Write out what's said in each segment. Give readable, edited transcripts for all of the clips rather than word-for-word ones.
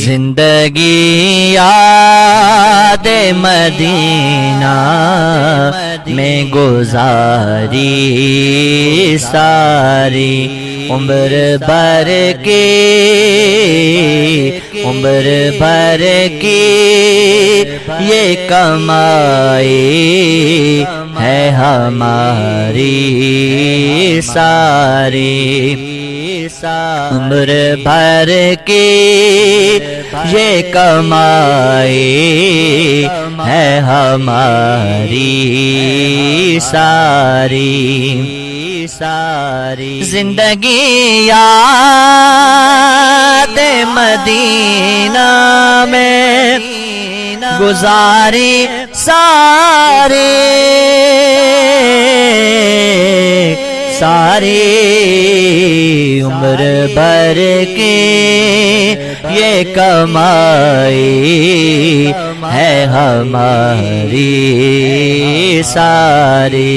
زندگی یاد مدینہ میں گزاری ساری عمر بھر کی یہ کمائی ہے ہماری ساری عمر بھر کی یہ کمائی ہے ہماری ساری زندگی یاد مدینہ میں گزاری ساری عمر بھر کی یہ کمائی ہے ہماری ساری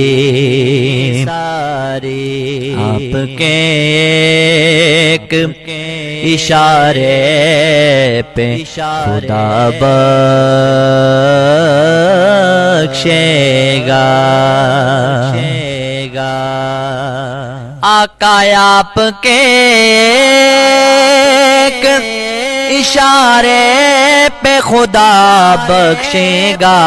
آپ کے ایک اشارے پہ خدا بخشے گا آقا آپ کے ایک اشارے پہ خدا بخشے گا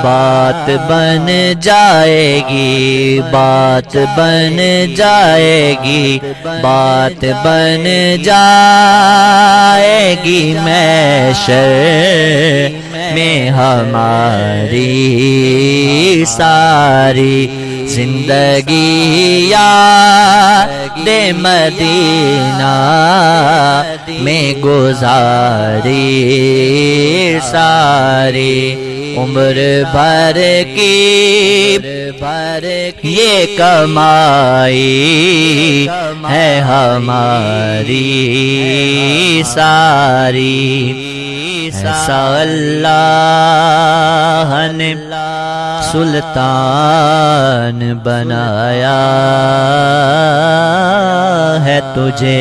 بات بن جائے گی بات بن جائے گی محشر میں ہماری ساری زندگی یاد مدینہ میں گزاری ساری عمر بھر کی یہ کمائی ہے ہماری ساری ایسا اللہ نے سلطان بنایا ہے تجھے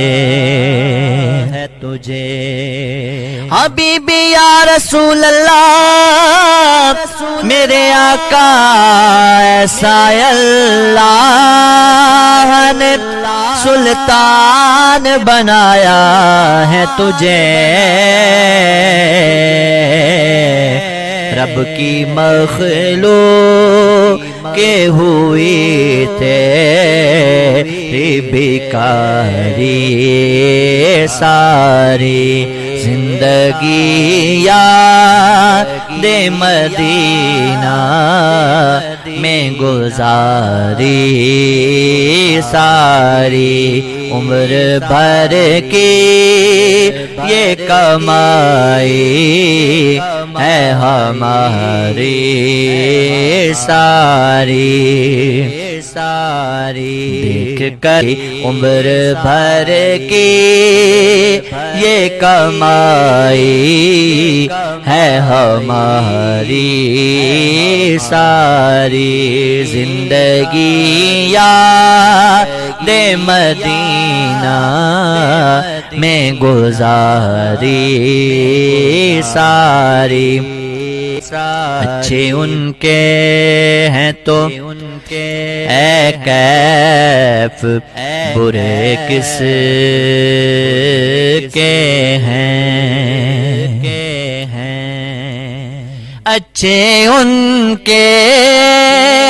حبیبی یا رسول اللہ میرے آقا ایسا اللہ نے سلطان بنایا ہے تجھے رب کی مخلوق کے ہوئی تیری بیکاری ساری زندگی یاد مدینہ میں گزاری ساری عمر بھر کی یہ کمائی ہے ہماری ساری دیکھ کر عمر بھر کی یہ کمائی ہے ہماری ساری زندگی یاد مدینہ میں گزاری ساری اچھے ان کے ہیں تو اے کیف برے کس کے ہیں اچھے ان کے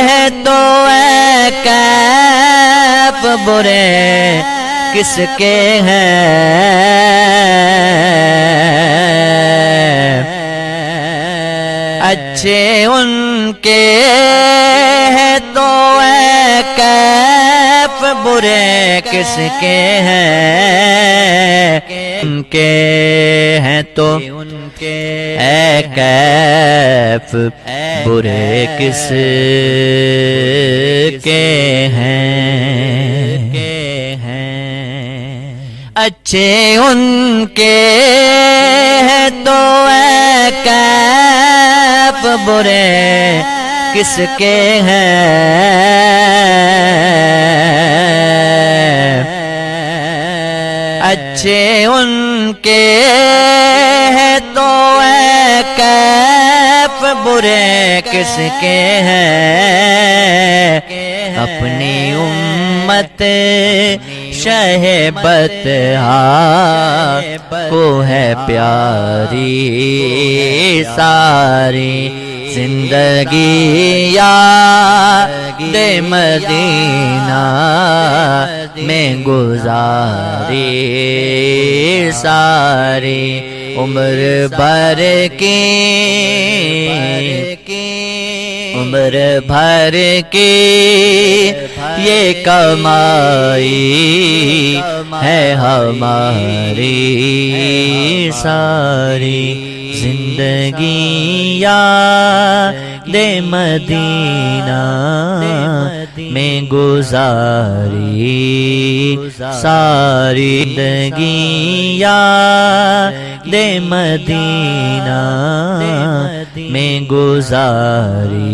ہیں تو اے کیف برے کس کے ہیں اچھے ان کے ہیں تو اے کیف برے کس کے ہیں ان کے ہیں تو اے کیف برے کس کے ہیں اچھے ان کے ہیں تو اے کیف برے کس کے ہیں اچھے ان کے ہیں تو اے کیف برے کس کے ہیں اپنی امت شہبت کو ہے پیاری ساری زندگی یاد مدینہ میں گزاری ساری عمر بھر کی یہ کمائی ہے ہماری ساری زندگی یاد مدینہ میں گزاری ساری زندگی یاد مدینہ میں گزاری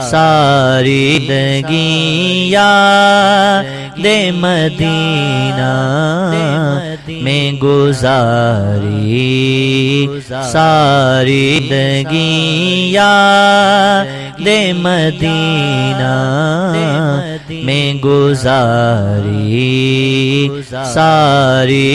ساری زندگی یاد مدینہ میں گزاری ساری زندگی یاد مدینہ میں گزاری ساری